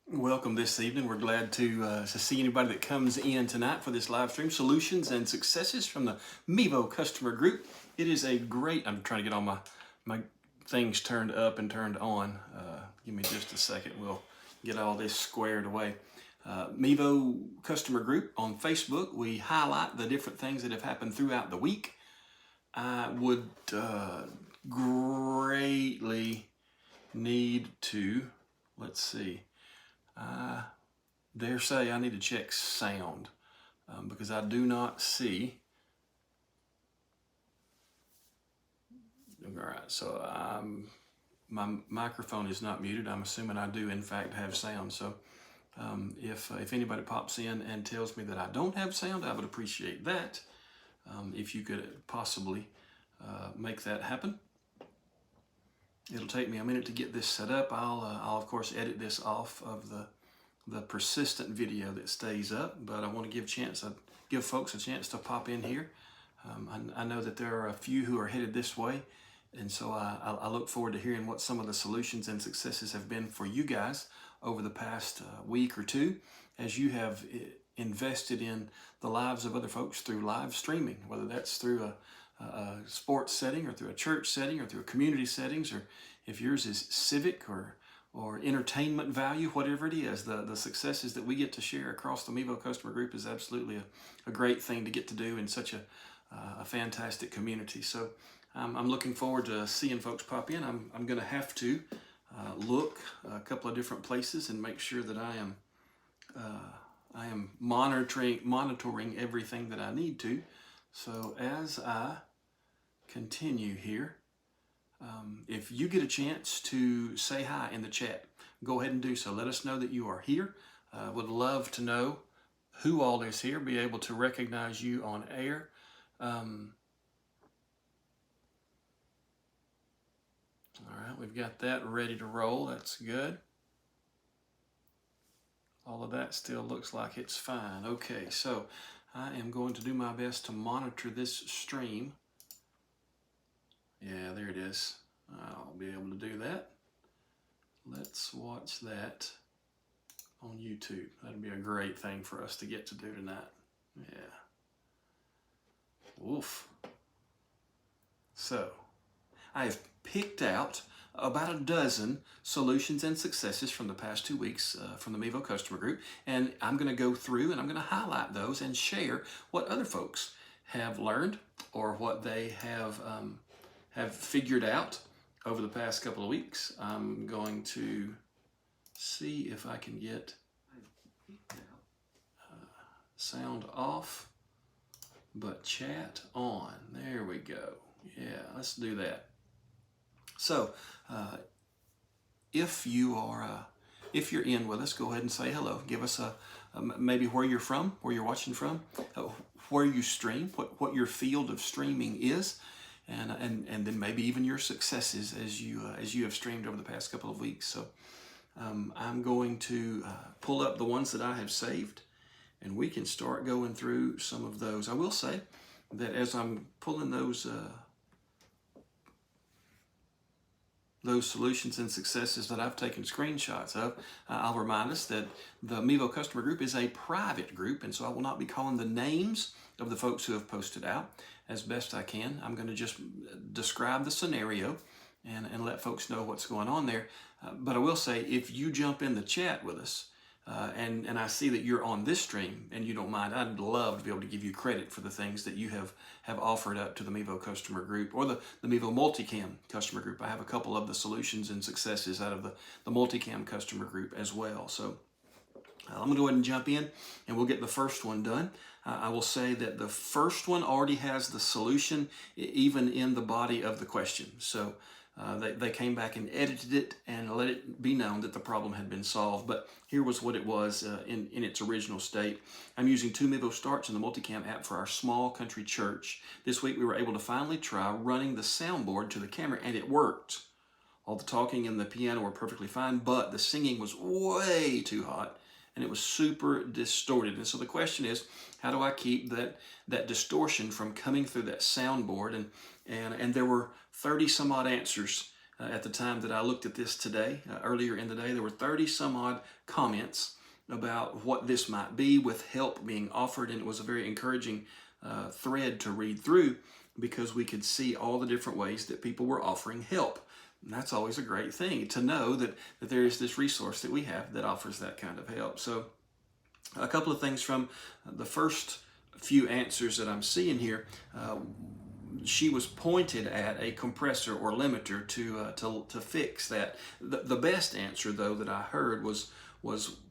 Welcome this evening. We're glad to see anybody that comes in tonight for this live stream. Solutions and successes from the Amiibo customer group. It is a great. I'm trying to get all my things turned up and turned on. Give me just a second. We'll get all this squared away. Amiibo customer group on Facebook. We highlight the different things that have happened throughout the week. I would greatly need to. Let's see. I dare say I need to check sound because I do not see. All right, so my microphone is not muted. I'm assuming I do in fact have sound. So if anybody pops in and tells me that I don't have sound, I would appreciate that. If you could possibly make that happen. It'll take me a minute to get this set up. I'll of course edit this off of the persistent video that stays up, but I want to give folks a chance to pop in here. I know that there are a few who are headed this way, and so I look forward to hearing what some of the solutions and successes have been for you guys over the past week or two, as you have invested in the lives of other folks through live streaming, whether that's through a sports setting or through a church setting or through a community settings, or if yours is civic or entertainment value, whatever it is, the successes that we get to share across the Amiibo customer group is absolutely a great thing to get to do in such a fantastic community. So I'm looking forward to seeing folks pop in. I'm going to have to look a couple of different places and make sure that I am monitoring everything that I need to. So as I continue here, if you get a chance to say hi in the chat, go ahead and do so. Let us know that you are here. Would love to know who all is here, be able to recognize you on air. All right, we've got that ready to roll. That's good. All of that still looks like it's fine. Okay, so I am going to do my best to monitor this stream. Yeah, there it is. I'll be able to do that. Let's watch that on YouTube. That'd be a great thing for us to get to do tonight. Yeah. Oof. So, I have picked out about a dozen solutions and successes from the past 2 weeks from the Amiibo customer group, and I'm going to go through and I'm going to highlight those and share what other folks have learned or what they have figured out over the past couple of weeks. I'm going to see if I can get sound off, but chat on. There we go. Yeah, let's do that. So, if you're in with us, go ahead and say hello. Give us maybe where you're from, where you're watching from, where you stream, what your field of streaming is. And then maybe even your successes as you have streamed over the past couple of weeks. So I'm going to pull up the ones that I have saved, and we can start going through some of those. I will say that as I'm pulling those solutions and successes that I've taken screenshots of, I'll remind us that the Amiibo customer group is a private group, and so I will not be calling the names of the folks who have posted out as best I can. I'm going to just describe the scenario and let folks know what's going on there. But I will say, if you jump in the chat with us, and I see that you're on this stream and you don't mind, I'd love to be able to give you credit for the things that you have offered up to the Amiibo customer group or the Amiibo Multicam customer group. I have a couple of the solutions and successes out of the Multicam customer group as well. So I'm going to go ahead and jump in and we'll get the first one done. I will say that the first one already has the solution even in the body of the question. So they came back and edited it and let it be known that the problem had been solved. But here was what it was in its original state. I'm using 2 Amiibo starts in the Multicam app for our small country church. This week we were able to finally try running the soundboard to the camera, and it worked. All the talking and the piano were perfectly fine, but the singing was way too hot and it was super distorted. And so the question is, how do I keep that distortion from coming through that soundboard? And there were 30 some odd answers at the time that I looked at this today. Earlier in the day, there were 30 some odd comments about what this might be, with help being offered, and it was a very encouraging thread to read through, because we could see all the different ways that people were offering help. And that's always a great thing, to know that there is this resource that we have that offers that kind of help. So a couple of things from the first few answers that I'm seeing here. She was pointed at a compressor or limiter to fix that. The best answer, though, that I heard was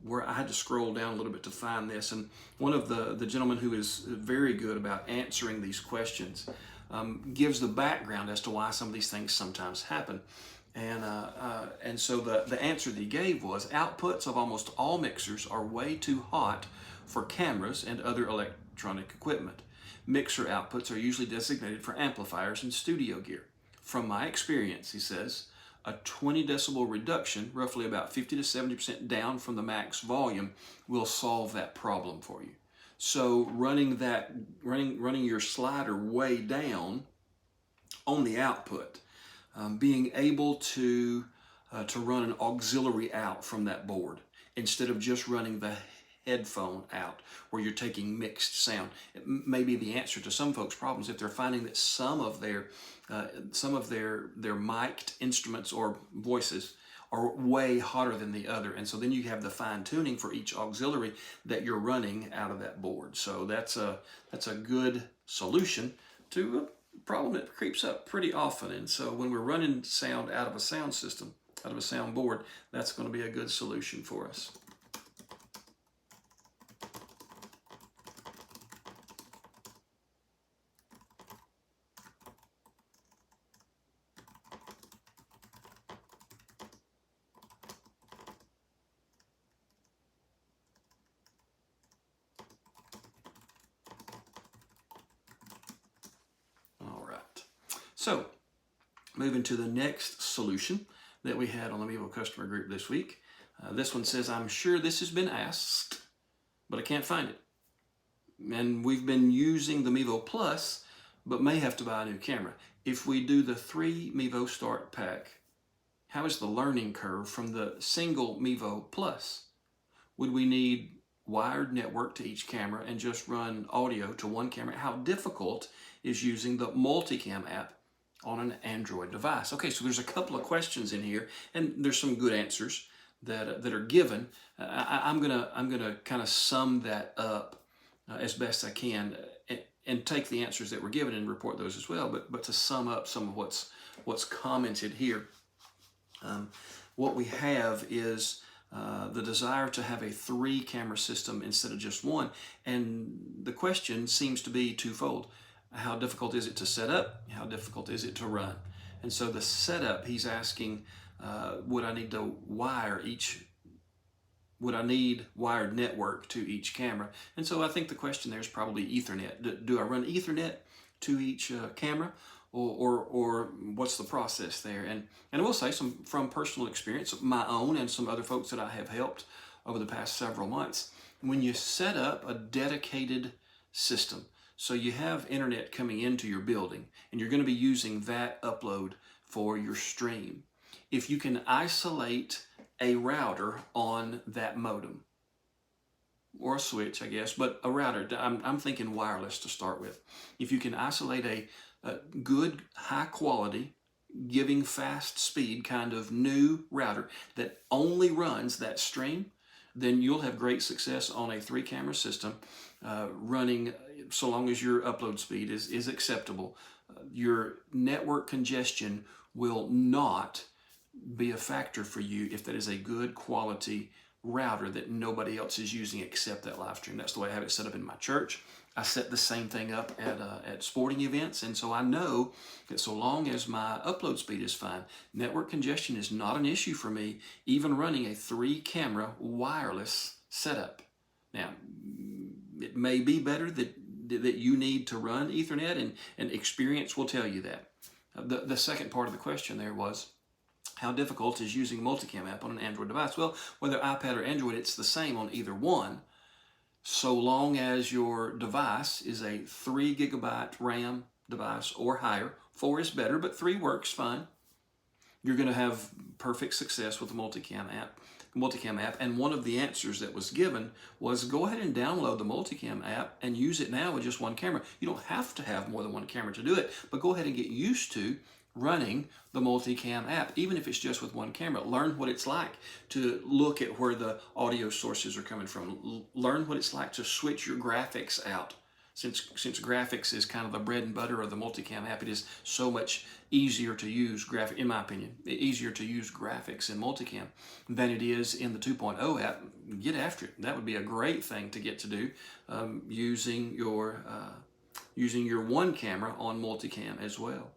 where I had to scroll down a little bit to find this. And one of the gentlemen who is very good about answering these questions gives the background as to why some of these things sometimes happen. And so the answer that he gave was, outputs of almost all mixers are way too hot for cameras and other electronic equipment. Mixer outputs are usually designated for amplifiers and studio gear. From my experience, he says, a 20 decibel reduction, roughly about 50 to 70% down from the max volume, will solve that problem for you. So running your slider way down on the output, being able to run an auxiliary out from that board instead of just running the headphone out where you're taking mixed sound. It may be the answer to some folks' problems if they're finding that some of their mic'd instruments or voices are way hotter than the other, and so then you have the fine tuning for each auxiliary that you're running out of that board. So that's a good solution to a problem that creeps up pretty often. And so when we're running sound out of a sound system, out of a sound board, that's going to be a good solution for us. So, moving to the next solution that we had on the Amiibo customer group this week. This one says, I'm sure this has been asked, but I can't find it. And we've been using the Amiibo Plus, but may have to buy a new camera. If we do the 3 Amiibo Start Pack, how is the learning curve from the single Amiibo Plus? Would we need wired network to each camera and just run audio to one camera? How difficult is using the Multicam app on an Android device? Okay, so there's a couple of questions in here, and there's some good answers that are given. I'm gonna kind of sum that up as best I can, and take the answers that were given and report those as well. But to sum up some of what's commented here, what we have is the desire to have a 3 camera system instead of just one, and the question seems to be twofold. How difficult is it to set up? How difficult is it to run? And so the setup, he's asking, would I need wired network to each camera? And so I think the question there is probably Ethernet. Do I run Ethernet to each camera, or what's the process there? And I will say, from personal experience, my own and some other folks that I have helped over the past several months, when you set up a dedicated system, so you have internet coming into your building, and you're going to be using that upload for your stream. If you can isolate a router on that modem, or a switch, I guess, but a router, I'm thinking wireless to start with. If you can isolate a good, high quality, giving fast speed kind of new router that only runs that stream, then you'll have great success on a 3 camera system running, so long as your upload speed is acceptable. Your network congestion will not be a factor for you if that is a good quality router that nobody else is using except that live stream. That's the way I have it set up in my church. I set the same thing up at sporting events, and so I know that so long as my upload speed is fine, network congestion is not an issue for me, even running a 3 camera wireless setup. Now, it may be better that you need to run Ethernet, and experience will tell you that. The second part of the question there was, how difficult is using Multicam app on an Android device? Well, whether iPad or Android, it's the same on either one, so long as your device is a 3 gigabyte RAM device or higher. 4 is better, but 3 works fine. you're going to have perfect success with the Multicam app. And one of the answers that was given was go ahead and download the Multicam app and use it now with just one camera. You don't have to have more than one camera to do it, but go ahead and get used to running the Multicam app, even if it's just with one camera. Learn what it's like to look at where the audio sources are coming from. Learn what it's like to switch your graphics out. Since graphics is kind of the bread and butter of the Multicam app, it is so much easier to use in my opinion, easier to use graphics in Multicam than it is in the 2.0 app. Get after it. That would be a great thing to get to do, using your one camera on Multicam as well.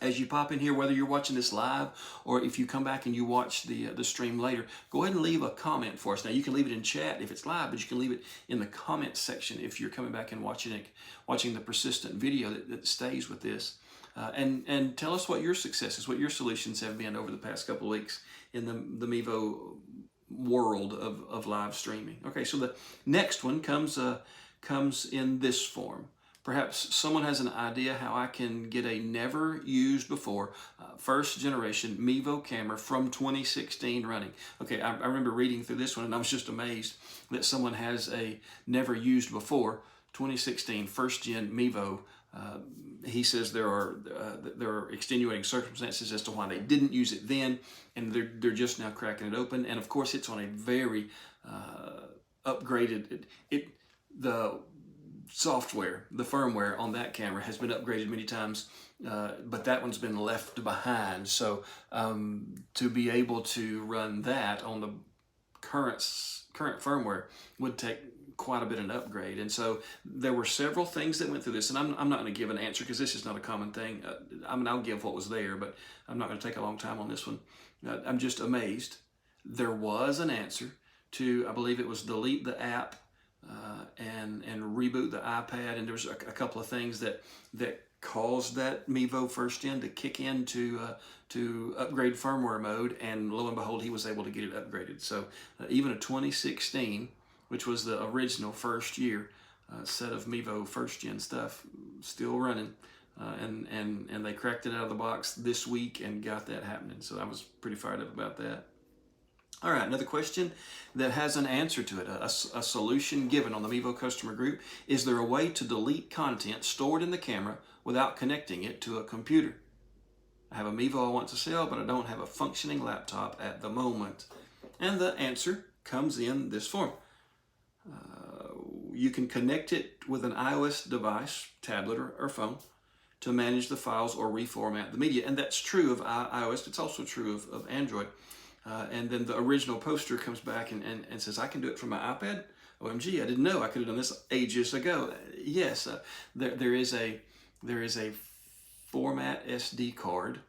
As you pop in here, whether you're watching this live or if you come back and you watch the stream later, go ahead and leave a comment for us. Now, you can leave it in chat if it's live, but you can leave it in the comment section if you're coming back and watching the persistent video that stays with this. And tell us what your successes, what your solutions have been over the past couple of weeks in the Amiibo world of live streaming. Okay, so the next one comes in this form. Perhaps someone has an idea how I can get a never used before first generation Mevo camera from 2016 running. Okay, I remember reading through this one and I was just amazed that someone has a never used before 2016 first gen Mevo. He says there are extenuating circumstances as to why they didn't use it then, and they're just now cracking it open. And of course, it's on a very upgraded. The software, the firmware on that camera has been upgraded many times, but that one's been left behind. So to be able to run that on the current firmware would take quite a bit of an upgrade. And so there were several things that went through this, and I'm not going to give an answer because this is not a common thing. I'll give what was there, but I'm not going to take a long time on this one. I'm just amazed. There was an answer to, I believe it was delete the app and reboot the iPad, and there was a couple of things that caused that Mevo first gen to kick in to upgrade firmware mode, and lo and behold, he was able to get it upgraded. So even a 2016, which was the original first year set of Mevo first gen stuff, still running, and they cracked it out of the box this week and got that happening. So I was pretty fired up about that. All right, another question that has an answer to it, a solution given on the Mevo customer group. Is there a way to delete content stored in the camera without connecting it to a computer? I have a Mevo I want to sell, but I don't have a functioning laptop at the moment. And the answer comes in this form. You can connect it with an iOS device, tablet or phone, to manage the files or reformat the media. And that's true of iOS. It's also true of Android. And then the original poster comes back and says, I can do it from my iPad? OMG, I didn't know I could have done this ages ago. Yes, there is a format SD card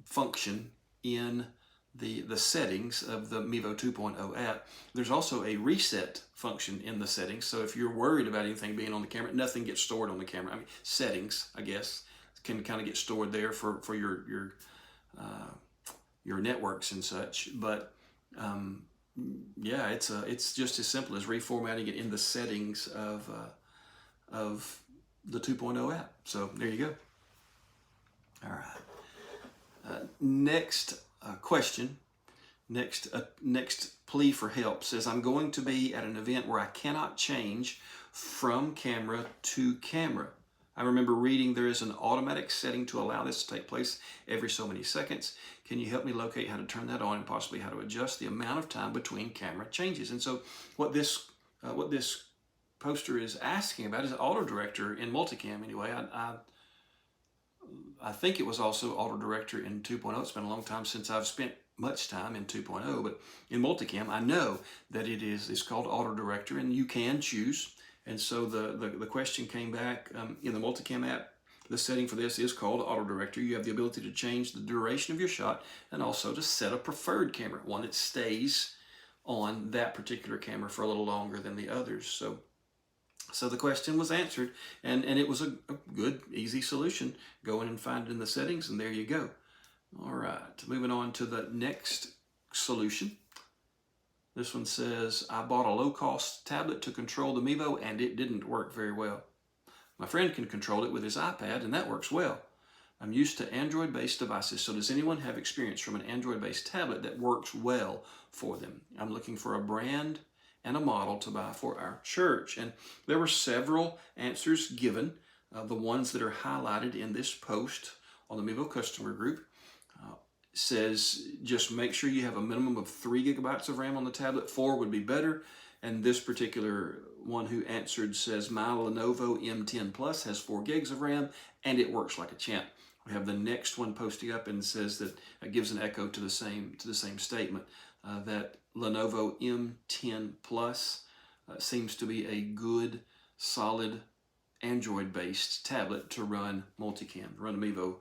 function in the settings of the Mevo 2.0 app. There's also a reset function in the settings. So if you're worried about anything being on the camera, nothing gets stored on the camera. I mean, settings, I guess, can kind of get stored there for your networks and such. But yeah, it's just as simple as reformatting it in the settings of the 2.0 app. So there you go. All right. Next question. Next plea for help says, I'm going to be at an event where I cannot change from camera to camera. I remember reading there is an automatic setting to allow this to take place every so many seconds. Can you help me locate how to turn that on and possibly how to adjust the amount of time between camera changes? And so what this poster is asking about is an auto director in Multicam anyway. I think it was also auto director in 2.0. It's been a long time since I've spent much time in 2.0, but in Multicam, I know that it's called auto director, and you can choose. And so the question came back in the Multicam app. The setting for this is called auto director. You have the ability to change the duration of your shot and also to set a preferred camera, one that stays on that particular camera for a little longer than the others. So the question was answered, and it was a good, easy solution. Go in and find it in the settings, and there you go. All right, moving on to the next solution. This one says, I bought a low-cost tablet to control the Mevo, and it didn't work very well. My friend can control it with his iPad, and that works well. I'm used to Android-based devices, so does anyone have experience from an Android-based tablet that works well for them? I'm looking for a brand and a model to buy for our church. And there were several answers given. The ones that are highlighted in this post on the Amiibo customer group says just make sure you have a minimum of 3 gigabytes of RAM on the tablet. 4 would be better. And this particular one who answered says my Lenovo M10 Plus has 4 gigs of RAM and it works like a champ. We have the next one posting up and says that it gives an echo to the same statement that Lenovo M10 Plus seems to be a good, solid Android-based tablet to run Multicam, run Amiibo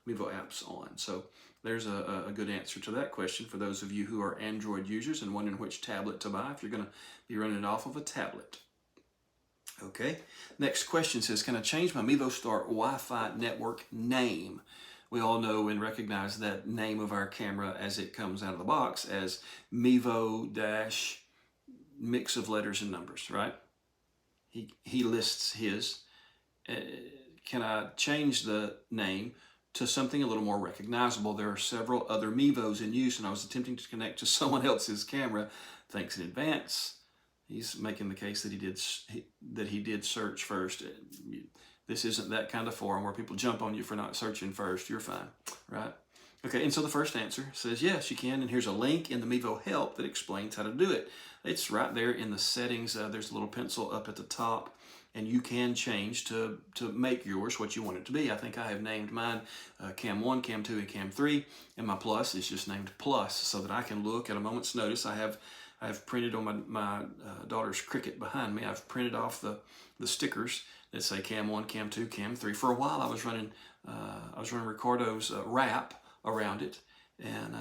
apps on. So there's a good answer to that question for those of you who are Android users and wondering which tablet to buy if you're going to be running it off of a tablet. Okay, next question says, can I change my Amiibo Start Wi-Fi network name? We all know and recognize that name of our camera as it comes out of the box as Mevo mix of letters and numbers, right? He lists his. Can I change the name to something a little more recognizable? There are several other Mevos in use, and I was attempting to connect to someone else's camera. Thanks in advance. He's making the case that he did search first. This isn't that kind of forum where people jump on you for not searching first. You're fine, right? Okay, and so the first answer says yes, you can, and here's a link in the Mevo help that explains how to do it. It's right there in the settings. There's a little pencil up at the top, and you can change to make yours what you want it to be. I think I have named mine Cam 1, Cam 2, and Cam 3, and my Plus is just named Plus so that I can look at a moment's notice. I have printed on my daughter's Cricut behind me. I've printed off the stickers that say Cam 1, Cam 2, Cam 3. For a while, I was running Ricardo's wrap around it, and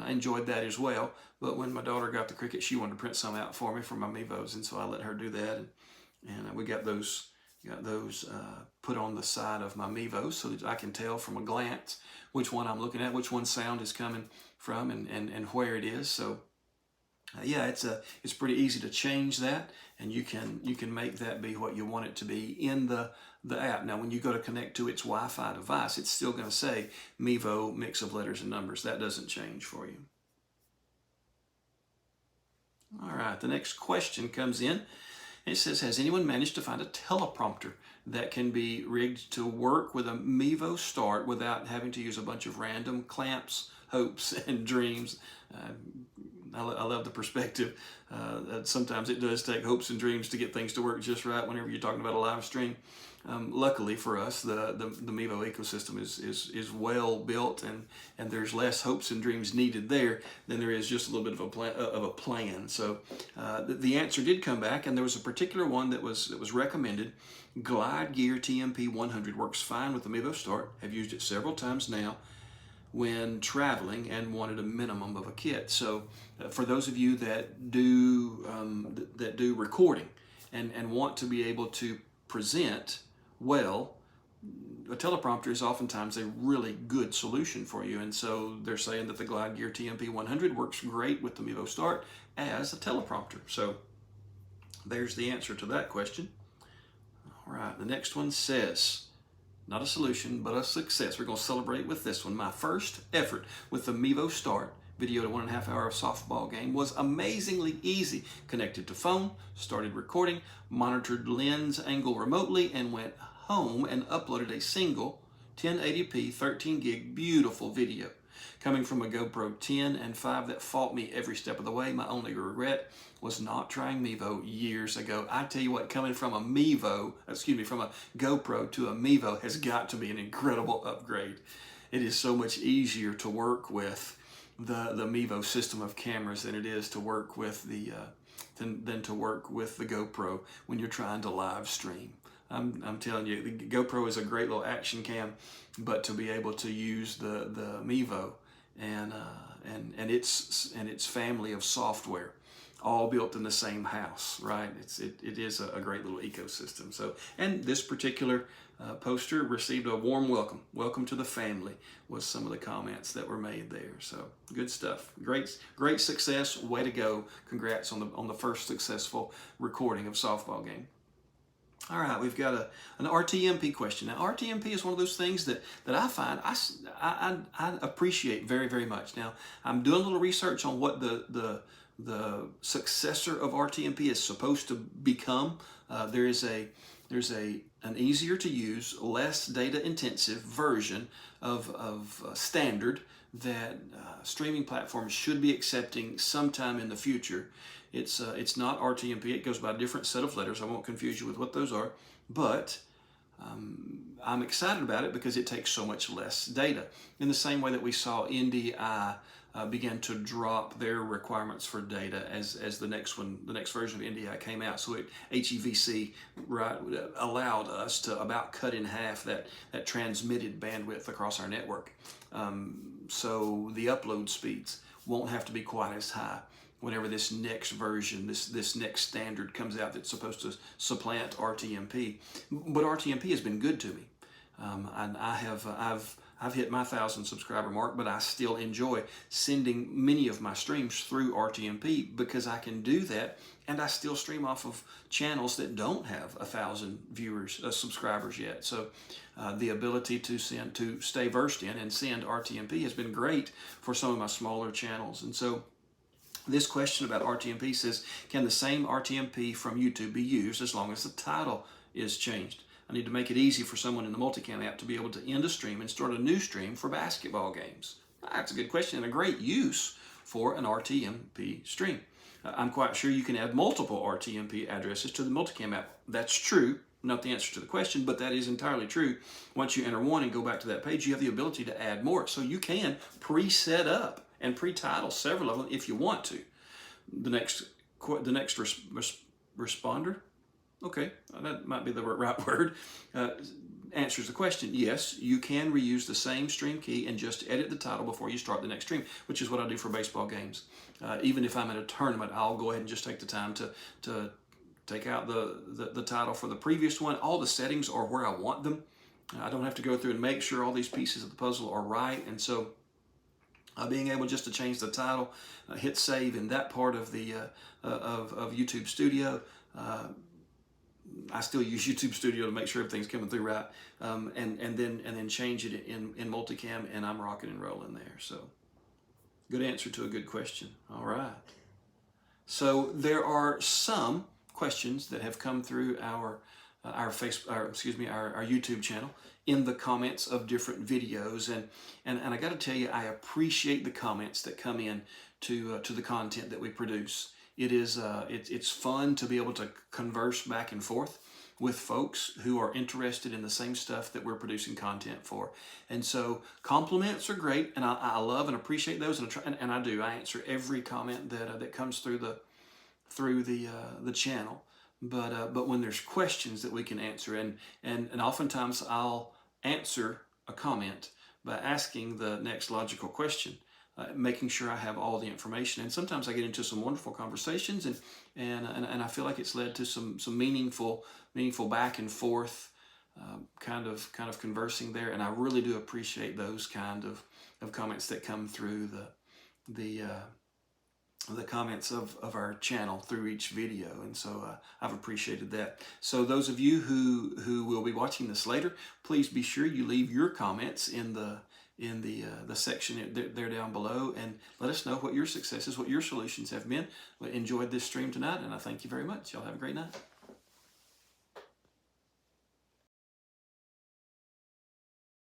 I enjoyed that as well. But when my daughter got the Cricut, she wanted to print some out for me for my Mevos, and so I let her do that. And we got those put on the side of my Mevos so that I can tell from a glance which one I'm looking at, which one sound is coming from, and where it is. So. Yeah, it's pretty easy to change that, and you can make that be what you want it to be in the app. Now, when you go to connect to its Wi-Fi device, it's still going to say Mevo mix of letters and numbers. That doesn't change for you. All right, the next question comes in. It says, has anyone managed to find a teleprompter that can be rigged to work with a Mevo Start without having to use a bunch of random clamps, hopes, and dreams? I love the perspective. Sometimes it does take hopes and dreams to get things to work just right whenever you're talking about a live stream. Luckily for us, the Mevo ecosystem is well built, and there's less hopes and dreams needed there than there is just a little bit of a plan. So the answer did come back, and there was a particular one that was recommended. Glide Gear TMP 100 works fine with the Mevo Start. Have used it several times now when traveling and wanted a minimum of a kit. So for those of you that do recording and want to be able to present well, a teleprompter is oftentimes a really good solution for you. And so they're saying that the Glide Gear TMP 100 works great with the Mevo Start as a teleprompter. So there's the answer to that question. All right, the next one says, not a solution, but a success. We're going to celebrate with this one. My first effort with the Mevo Start videoed a 1.5 hour softball game was amazingly easy. Connected to phone, started recording, monitored lens angle remotely, and went home and uploaded a single 1080p 13 gig beautiful video. Coming from a GoPro 10 and 5 that fought me every step of the way, my only regret was not trying Mevo years ago. I tell you what, coming from a GoPro to a Mevo has got to be an incredible upgrade. It is so much easier to work with the Mevo system of cameras than it is to work with the GoPro when you're trying to live stream. I'm telling you, the GoPro is a great little action cam, but to be able to use the Mevo and its family of software, all built in the same house, right? It is a great little ecosystem. So, and this particular poster received a warm welcome. Welcome to the family was some of the comments that were made there. So good stuff. Great success. Way to go. Congrats on the first successful recording of softball game. All right, we've got an RTMP question. Now, RTMP is one of those things that I find I appreciate very, very much. Now, I'm doing a little research on what the successor of RTMP is supposed to become. There's an easier to use, less data intensive version of standard that streaming platforms should be accepting sometime in the future. It's not RTMP. It goes by a different set of letters. I won't confuse you with what those are, but I'm excited about it because it takes so much less data. In the same way that we saw NDI began to drop their requirements for data as the next version of NDI came out. So HEVC allowed us to about cut in half that transmitted bandwidth across our network. So the upload speeds won't have to be quite as high whenever this next version, this next standard comes out that's supposed to supplant RTMP. But RTMP has been good to me. And I've hit my 1,000 subscriber mark, but I still enjoy sending many of my streams through RTMP because I can do that, and I still stream off of channels that don't have 1,000 subscribers yet. So the ability to stay versed in and send RTMP has been great for some of my smaller channels. And so this question about RTMP says, can the same RTMP from YouTube be used as long as the title is changed? I need to make it easy for someone in the Multicam app to be able to end a stream and start a new stream for basketball games. That's a good question and a great use for an RTMP stream. I'm quite sure you can add multiple RTMP addresses to the Multicam app. That's true. Not the answer to the question, but that is entirely true. Once you enter one and go back to that page, you have the ability to add more. So you can pre-set up and pre-title several of them if you want to. The next responder, okay, that might be the right word, answers the question. Yes, you can reuse the same stream key and just edit the title before you start the next stream, which is what I do for baseball games. Even if I'm at a tournament, I'll go ahead and just take the time to take out the title for the previous one. All the settings are where I want them. I don't have to go through and make sure all these pieces of the puzzle are right. And so being able just to change the title, hit save in that part of the of YouTube Studio. I still use YouTube Studio to make sure everything's coming through right, and then change it in Multicam, and I'm rocking and rolling there. So, good answer to a good question. All right. So there are some questions that have come through our YouTube channel in the comments of different videos, and I got to tell you, I appreciate the comments that come in to the content that we produce. It's fun to be able to converse back and forth with folks who are interested in the same stuff that we're producing content for. And so compliments are great, and I love and appreciate those, and I do. I answer every comment that comes through the channel. But when there's questions that we can answer, and oftentimes I'll answer a comment by asking the next logical question, making sure I have all the information. And sometimes I get into some wonderful conversations, and I feel like it's led to some meaningful back and forth kind of conversing there. And I really do appreciate those kind of comments that come through the comments of our channel through each video, and so I've appreciated that. So those of you who will be watching this later, please be sure you leave your comments in the section there down below, and let us know what your successes, what your solutions have been. I enjoyed this stream tonight, and I thank you very much. Y'all have a great night.